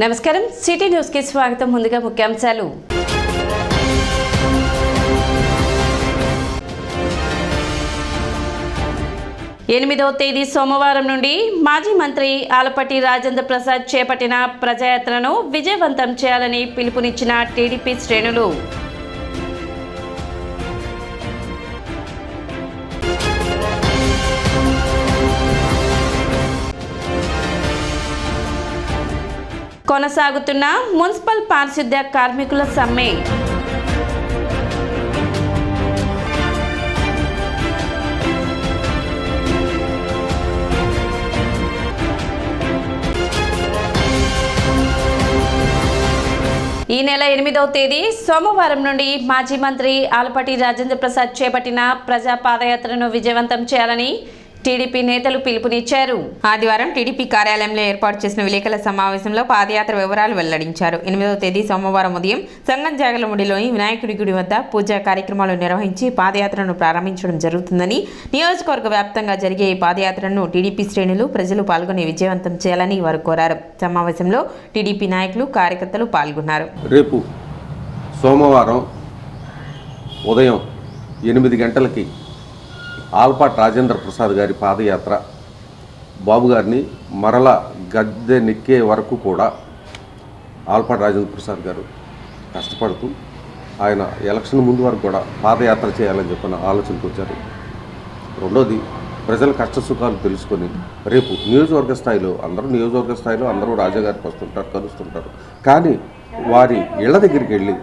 నమస్కారం city news కి స్వాగతం. ముందుగా ముఖ్యాంశాలు. ఎనిమిదవ తేదీ సోమవారం నుండి మాజీ మంత్రి ఆలపాటి రాజేంద్ర ప్రసాద్ చేపట్టిన ప్రజాయాత్రను విజయవంతం చేయాలని పిలుపునిచ్చిన టీడీపీ శ్రేణులు. కొనసాగుతున్న మున్సిపల్ పారిశుద్ధ్య కార్మికుల సమ్మె. ఈ నెల 8వ తేదీ సోమవారం నుండి మాజీ మంత్రి ఆలపాటి రాజేంద్ర ప్రసాద్ చేపట్టిన ప్రజా పాదయాత్రను విజయవంతం చేయాలని టీడీపీ నేతలు పిలుపునిచ్చారు. ఆదివారం టీడీపీ కార్యాలయంలో ఏర్పాటు చేసిన విలేకరుల సమావేశంలో పాదయాత్ర వివరాలు వెల్లడించారు. 8వ తేదీ సోమవారం ఉదయం సంగం జాగలముడిలోని వినాయకుడి గుడి వద్ద పూజా కార్యక్రమాలు నిర్వహించి పాదయాత్రను ప్రారంభించడం జరుగుతుందని, నియోజకవర్గ వ్యాప్తంగా జరిగే ఈ పాదయాత్రను టీడీపీ శ్రేణులు ప్రజలు పాల్గొని విజయవంతం చేయాలని వారు కోరారు. సమావేశంలో టీడీపీ నాయకులు, కార్యకర్తలు పాల్గొన్నారు. రేపు సోమవారం ఉదయం 8 గంటలకి ఆలపాటి రాజేంద్ర ప్రసాద్ గారి పాదయాత్ర బాబు గారిని మరలా గద్దె నెక్కే వరకు కూడా ఆలపాటి రాజేంద్ర ప్రసాద్ గారు కష్టపడుతూ ఆయన ఎలక్షన్ ముందు వరకు కూడా పాదయాత్ర చేయాలని చెప్పిన ఆలోచనకు వచ్చారు. రెండోది, ప్రజల కష్ట సుఖాలు తెలుసుకొని రేపు నియోజకవర్గ స్థాయిలో అందరూ రాజా గారికి వస్తుంటారు, కలుస్తుంటారు. కానీ వారి ఇళ్ల దగ్గరికి వెళ్ళి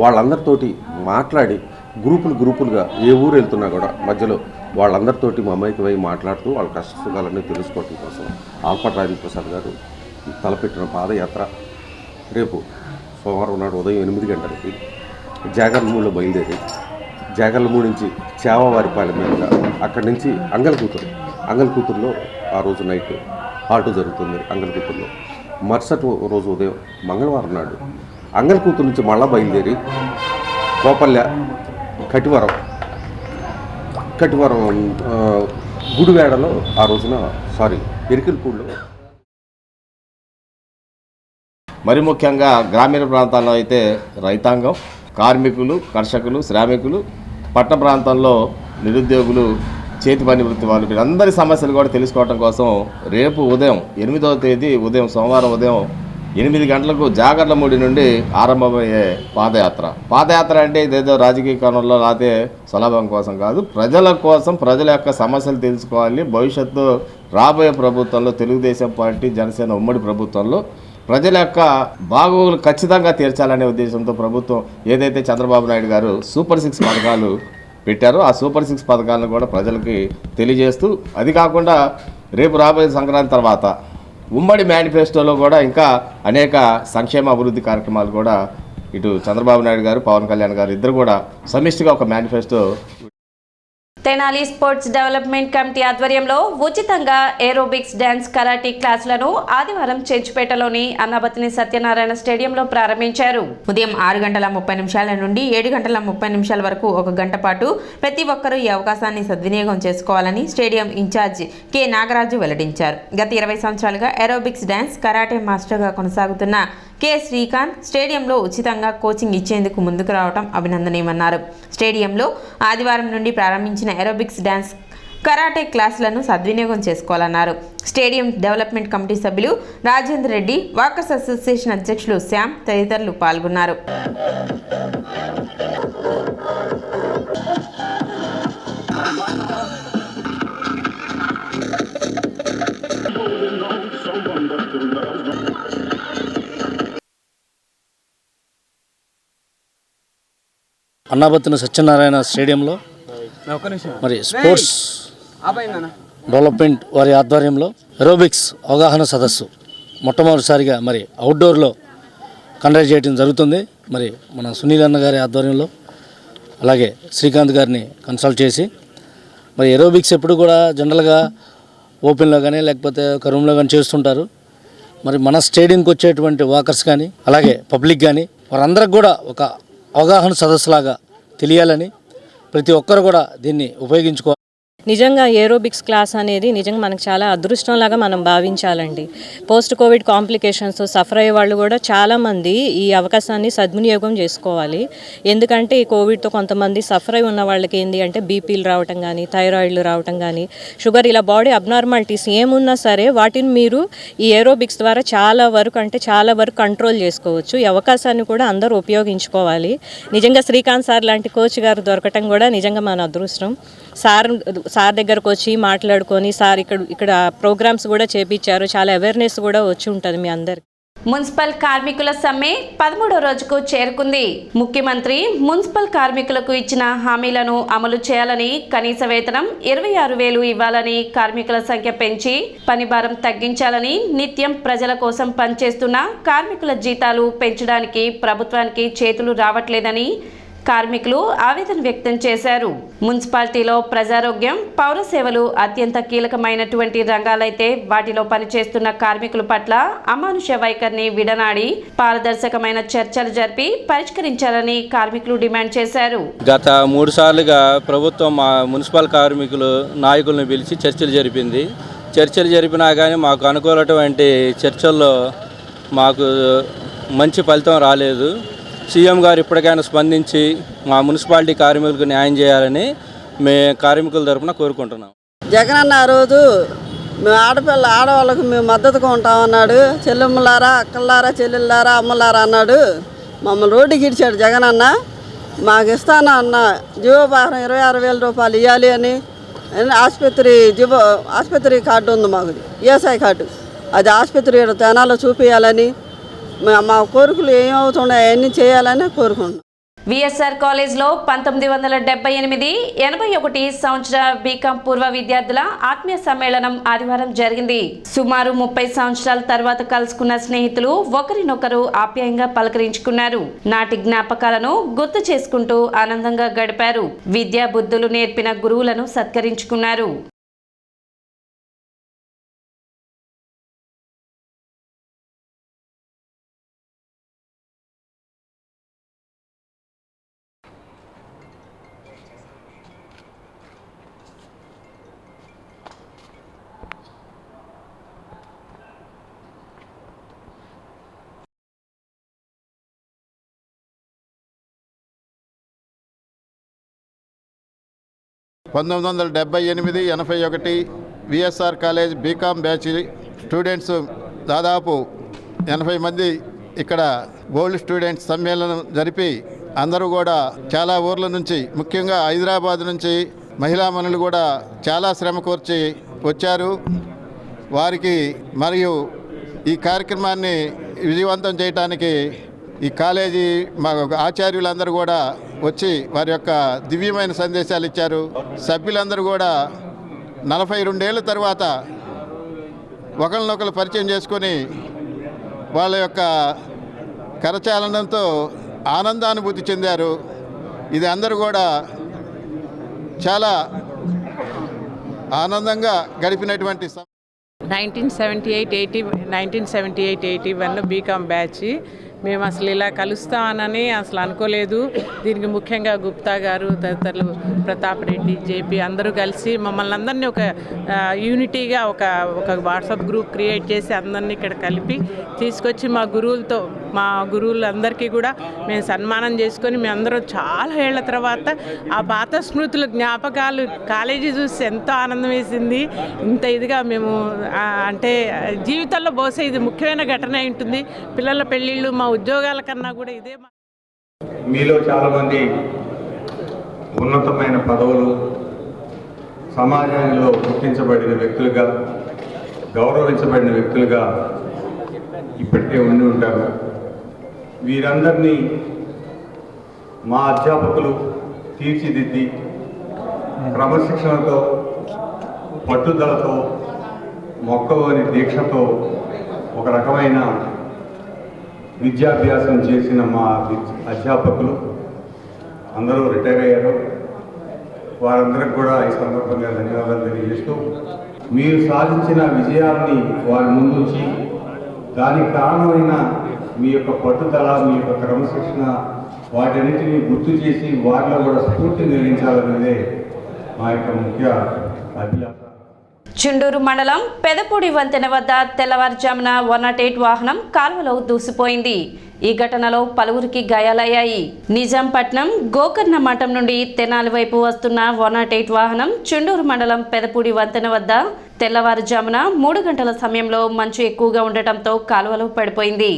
వాళ్ళందరితోటి మాట్లాడి గ్రూపులుగా ఏ ఊరు వెళ్తున్నా కూడా మధ్యలో వాళ్ళందరితోటి మమైకమై మాట్లాడుతూ వాళ్ళ కష్ట సుఖాలన్నీ తెలుసుకోవడం కోసం ఆలపాటి రాజేంద్ర ప్రసాద్ గారు తలపెట్టిన పాదయాత్ర రేపు సోమవారం నాడు ఉదయం 8 గంటలకి జాగర్లమూడిలో బయలుదేరి జాగర్లమూడి నుంచి చేవవారిపాలెం మీదుగా అక్కడి నుంచి అంగల్కూతురులో ఆ రోజు నైట్ హాల్ట్ జరుగుతుంది. అంగల్కూతురులో మరుసటి రోజు ఉదయం మంగళవారం నాడు అంగల్కూతురు నుంచి మళ్ళా బయలుదేరి కోపల్య, కటివరం గుడివేడలో ఆ రోజున ఎరికల్పూడిలో. మరి ముఖ్యంగా గ్రామీణ ప్రాంతాల్లో అయితే రైతాంగం, కార్మికులు, కర్షకులు, శ్రామికులు, పట్టణ ప్రాంతాల్లో నిరుద్యోగులు, చేతి పని వృత్తి వాళ్ళు, వీరందరి సమస్యలు కూడా తెలుసుకోవడం కోసం రేపు ఉదయం 8వ తేదీ ఉదయం సోమవారం ఉదయం 8 గంటలకు జాగర్లమూడి నుండి ఆరంభమయ్యే పాదయాత్ర అంటే ఇదేదో రాజకీయ కోణంలో లేకపోతే సులభం కోసం కాదు, ప్రజల కోసం, ప్రజల యొక్క సమస్యలు తెలుసుకోవాలి. భవిష్యత్తు రాబోయే ప్రభుత్వంలో తెలుగుదేశం పార్టీ, జనసేన ఉమ్మడి ప్రభుత్వంలో ప్రజల యొక్క బాగోగులు ఖచ్చితంగా తీర్చాలనే ఉద్దేశంతో ప్రభుత్వం ఏదైతే చంద్రబాబు నాయుడు గారు సూపర్ 6 పథకాలు పెట్టారో ఆ సూపర్ 6 పథకాలను కూడా ప్రజలకి తెలియజేస్తూ, అది కాకుండా రేపు రాబోయే సంక్రాంతి తర్వాత ఉమ్మడి మేనిఫెస్టోలో కూడా ఇంకా అనేక సంక్షేమ అభివృద్ధి కార్యక్రమాలు కూడా ఇటు చంద్రబాబు నాయుడు గారు, పవన్ కళ్యాణ్ గారు ఇద్దరు కూడా సమిష్టిగా ఒక manifesto. Tenali sports development committee ఆధ్వర్యంలో ఉచితంగా ఏరోబిక్స్, డ్యాన్స్, కరాటీ క్లాసులను ఆదివారం చెంచుపేటలోని అన్నాబతిని సత్యనారాయణ స్టేడియంలో ప్రారంభించారు. ఉదయం 6:30 నుండి 7:30 వరకు 1 గంట పాటు ప్రతి ఒక్కరూ ఈ అవకాశాన్ని సద్వినియోగం చేసుకోవాలని స్టేడియం ఇన్ఛార్జ్ కె నాగరాజు వెల్లడించారు. గత 20 సంవత్సరాలుగా ఏరోబిక్స్, డ్యాన్స్, కరాటే మాస్టర్గా కొనసాగుతున్న కె శ్రీకాంత్ స్టేడియంలో ఉచితంగా కోచింగ్ ఇచ్చేందుకు ముందుకు రావడం అభినందనీయమన్నారు. స్టేడియంలో ఆదివారం నుండి ప్రారంభించిన ఏరోబిక్స్, డ్యాన్స్, కరాటే క్లాసులను సద్వినియోగం చేసుకోవాలన్నారు. స్టేడియం డెవలప్మెంట్ కమిటీ సభ్యులు రాజేంద్ర రెడ్డి, వాకర్స్ అసోసియేషన్ అధ్యక్షులు శ్యామ్ తదితరులు పాల్గొన్నారు. అన్నాబతిన సత్యనారాయణ స్టేడియంలో మరి స్పోర్ట్స్ డెవలప్మెంట్ వారి ఆధ్వర్యంలో ఏరోబిక్స్ అవగాహన సదస్సు మొట్టమొదటిసారిగా మరి అవుట్డోర్లో కండక్ట్ చేయడం జరుగుతుంది. మరి మన సునీల్ అన్న గారి ఆధ్వర్యంలో అలాగే శ్రీకాంత్ గారిని కన్సల్ట్ చేసి మరి ఏరోబిక్స్ ఎప్పుడు కూడా జనరల్గా ఓపెన్లో కానీ లేకపోతే ఒక రూమ్లో కానీ చేస్తుంటారు. మరి మన స్టేడియంకి వచ్చేటువంటి వాకర్స్ కానీ అలాగే పబ్లిక్ కానీ వారందరికి కూడా ఒక అవగాహన సదస్సులాగా తెలియాలని ప్రతి ఒక్కరు కూడా దీన్ని ఉపయోగించుకోవాలి. నిజంగా ఏరోబిక్స్ క్లాస్ అనేది నిజంగా మనకు చాలా అదృష్టంలాగా మనం భావించాలండి. పోస్ట్ కోవిడ్ కాంప్లికేషన్స్ సఫర్ అయ్యే వాళ్ళు కూడా చాలామంది ఈ అవకాశాన్ని సద్వినియోగం చేసుకోవాలి. ఎందుకంటే ఈ కోవిడ్తో కొంతమంది సఫర్ అయి ఉన్న వాళ్ళకి ఏంటి అంటే బీపీలు రావటం కానీ, థైరాయిడ్లు రావటం కానీ, షుగర్, ఇలా బాడీ అబ్నార్మాలిటీస్ ఏమున్నా సరే వాటిని మీరు ఈ ఏరోబిక్స్ ద్వారా చాలా వరకు కంట్రోల్ చేసుకోవచ్చు. ఈ అవకాశాన్ని కూడా అందరూ ఉపయోగించుకోవాలి. నిజంగా శ్రీకాంత్ సార్ లాంటి కోచ్ గారు దొరకటం కూడా నిజంగా మన అదృష్టం. సార్ దగ్గరకు వచ్చి మాట్లాడుకొని సార్ ఇక్కడ ప్రోగ్రామ్స్ కూడా చేపించారు. చాలా అవేర్నెస్ కూడా వచ్చి ఉంటుంది మీ అందరికి. మున్సిపల్ కార్మికుల సమ్మె 13వ రోజుకు చేరుకుంది. ముఖ్యమంత్రి మున్సిపల్ కార్మికులకు ఇచ్చిన హామీలను అమలు చేయాలని, కనీస వేతనం 26,000 ఇవ్వాలని, కార్మికుల సంఖ్య పెంచి పని భారం తగ్గించాలని, నిత్యం ప్రజల కోసం పనిచేస్తున్న కార్మికుల జీతాలు పెంచడానికి ప్రభుత్వానికి చేతులు రావట్లేదని కార్మికులు ఆవేదన వ్యక్తం చేశారు. మున్సిపాలిటీలో ప్రజారోగ్యం, పౌర సేవలు అత్యంత కీలకమైనటువంటి రంగాలైతే వాటిలో పనిచేస్తున్న కార్మికుల పట్ల అమానుష వైఖరిని విడనాడి పారదర్శకమైన చర్చలు జరిపి పరిష్కరించాలని కార్మికులు డిమాండ్ చేశారు. గత 3 సార్లుగా ప్రభుత్వం మా మున్సిపల్ కార్మికులు నాయకులను పిలిచి చర్చలు జరిపింది. చర్చలు జరిపినా కానీ మాకు అనుకూలటువంటి చర్చల్లో మాకు మంచి ఫలితం రాలేదు. సీఎం గారు ఇప్పటికైనా స్పందించి మా మున్సిపాలిటీ కార్మికులకు న్యాయం చేయాలని మేము కార్మికుల తరఫున కోరుకుంటున్నాం. జగనన్న ఆ రోజు మేము ఆడవాళ్ళకు మేము మద్దతుగా ఉంటామన్నాడు. చెల్లెమ్మలారా, అక్కలారా, చెల్లెళ్ళారా, అమ్మలారా అన్నాడు. మమ్మల్ని రోడ్డుకి ఇచ్చాడు జగనన్న. మాకు ఇస్తాను అన్న జీవోభారం 26,000 రూపాయలు ఇవ్వాలి అని. ఆసుపత్రి కార్డు ఉంది మాకు, ఈఎస్ఐ కార్డు. అది ఆసుపత్రి తెనాలో చూపించాలని, మా కోరికలు ఏమవుతున్నాయి అవన్నీ చేయాలని కోరుకుంటున్నాం. విఎస్ఆర్ కాలేజ్లో 1978-81 సంవత్సర బీకాం పూర్వ విద్యార్థుల ఆత్మీయ సమ్మేళనం ఆదివారం జరిగింది. సుమారు 30 సంవత్సరాల తర్వాత కలుసుకున్న స్నేహితులు ఒకరినొకరు ఆప్యాయంగా పలకరించుకున్నారు. నాటి జ్ఞాపకాలను గుర్తు చేసుకుంటూ ఆనందంగా గడిపారు. విద్యా బుద్ధులు నేర్పిన గురువులను సత్కరించుకున్నారు. పంతొమ్మిది 1978-81 VSR college BCom batch students దాదాపు 80 మంది ఇక్కడ గోల్డ్ స్టూడెంట్స్ సమ్మేళనం జరిపి అందరూ కూడా చాలా ఊర్ల నుంచి, ముఖ్యంగా హైదరాబాద్ నుంచి మహిళామణులు కూడా చాలా శ్రమ కోర్చి వచ్చారు. వారికి మరియు ఈ కార్యక్రమాన్ని విజయవంతం చేయడానికి ఈ కాలేజీ మా ఆచార్యులందరూ కూడా వచ్చి వారి యొక్క దివ్యమైన సందేశాలు ఇచ్చారు. సభ్యులందరూ కూడా 42 ఏళ్ళ తర్వాత ఒకరినొకరు పరిచయం చేసుకొని వాళ్ళ యొక్క కరచాలనంతో ఆనందానుభూతి చెందారు. ఇది అందరూ కూడా చాలా ఆనందంగా గడిపినటువంటి 1978-81 బీకామ్ బ్యాచ్. మేము అసలు ఇలా కలుస్తామని అసలు అనుకోలేదు. దీనికి ముఖ్యంగా గుప్తా గారు, తదితరులు, ప్రతాప్ రెడ్డి, జేపీ అందరూ కలిసి మమ్మల్ని అందరినీ ఒక యూనిటీగా ఒక వాట్సాప్ గ్రూప్ క్రియేట్ చేసి అందరినీ ఇక్కడ కలిపి తీసుకొచ్చి మా గురువులందరికీ కూడా మేము సన్మానం చేసుకొని మేమందరం చాలా ఏళ్ల తర్వాత ఆ పాత స్మృతుల జ్ఞాపకాలు కాలేజీ చూసి ఎంతో ఆనందం వేసింది. ఇంత ఇదిగా మేము అంటే జీవితంలో బహుశా ఇది ముఖ్యమైన ఘటన ఉంటుంది. పిల్లల పెళ్ళిళ్ళు, మా ఉద్యోగాల కన్నా కూడా ఇదే. మీలో చాలామంది ఉన్నతమైన పదవులు, సమాజంలో గుర్తించబడిన వ్యక్తులుగా, గౌరవించబడిన వ్యక్తులుగా ఇప్పటికే ఉండి ఉంటారు. వీరందరినీ మా అధ్యాపకులు తీర్చిదిద్ది క్రమశిక్షణతో, పట్టుదలతో, మొక్కవని దీక్షతో ఒక రకమైన విద్యాభ్యాసం చేసిన మా అధ్యాపకులు అందరూ రిటైర్ అయ్యారు. వారందరికి కూడా ఈ సందర్భంగా ధన్యవాదాలు తెలియజేస్తూ, మీరు సాధించిన విజయాన్ని వారి ముందుంచి దానికి కారణమైన మీ యొక్క పట్టుదల, మీ యొక్క క్రమశిక్షణ, వాటన్నిటిని గుర్తు చేసి వారిలో కూడా స్ఫూర్తి నిర్మించాలనేదే మా యొక్క ముఖ్య అభిలాష. చుండూరు మండలం పెదపూడి వంతెన వద్ద తెల్లవారుజామున 108 వాహనం కాలువలో దూసిపోయింది. ఈ ఘటనలో పలువురికి గాయాలయ్యాయి. నిజాంపట్నం గోకర్ణ మఠం నుండి తెనాలి వైపు వస్తున్న 108 వాహనం చుండూరు మండలం పెదపూడి వంతెన వద్ద తెల్లవారుజామున 3 గంటల సమయంలో మంచు ఎక్కువగా ఉండటంతో కాలువలో పడిపోయింది.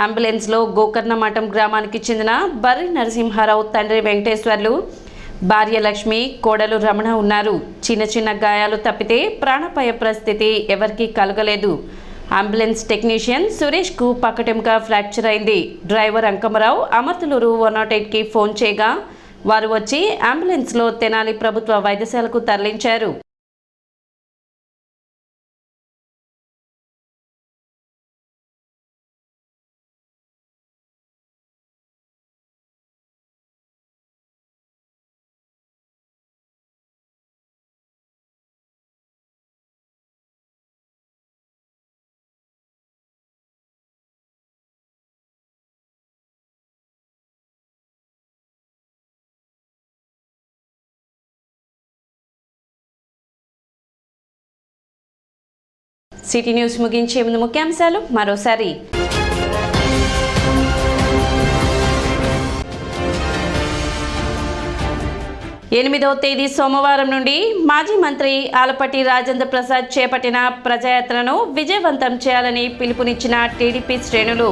అంబులెన్స్లో గోకర్ణ మఠం గ్రామానికి చెందిన బర్రి నరసింహారావు తండ్రి వెంకటేశ్వర్లు, భార్య లక్ష్మి, కోడలు రమణ ఉన్నారు. చిన్న చిన్న గాయాలు తప్పితే ప్రాణాపాయ పరిస్థితి ఎవరికీ కలగలేదు. అంబులెన్స్ టెక్నీషియన్ సురేష్కు పక్కటెముక ఫ్రాక్చర్ అయింది. డ్రైవర్ అంకమరావు అమర్తలూరు 108కి ఫోన్ చేయగా వారు వచ్చి అంబులెన్స్లో తెనాలి ప్రభుత్వ వైద్యశాలకు తరలించారు. సిటీ న్యూస్ ముగించే ముందు ముఖ్యాంశాలు మరోసారి. 8వ తేదీ సోమవారం నుండి మాజీ మంత్రి ఆలపాటి రాజేంద్ర ప్రసాద్ చేపట్టిన ప్రజాయాత్రను విజయవంతం చేయాలని పిలుపునిచ్చిన టీడీపీ శ్రేణులు.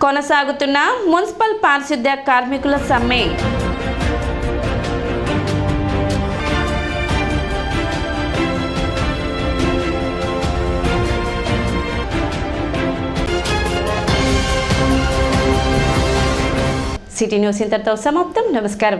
కొనసాగుతున్న మున్సిపల్ పారిశుద్ధ్య కార్మికుల సమ్మె. సిటీ న్యూస్ ఇంతటితో సమాప్తం. నమస్కారం.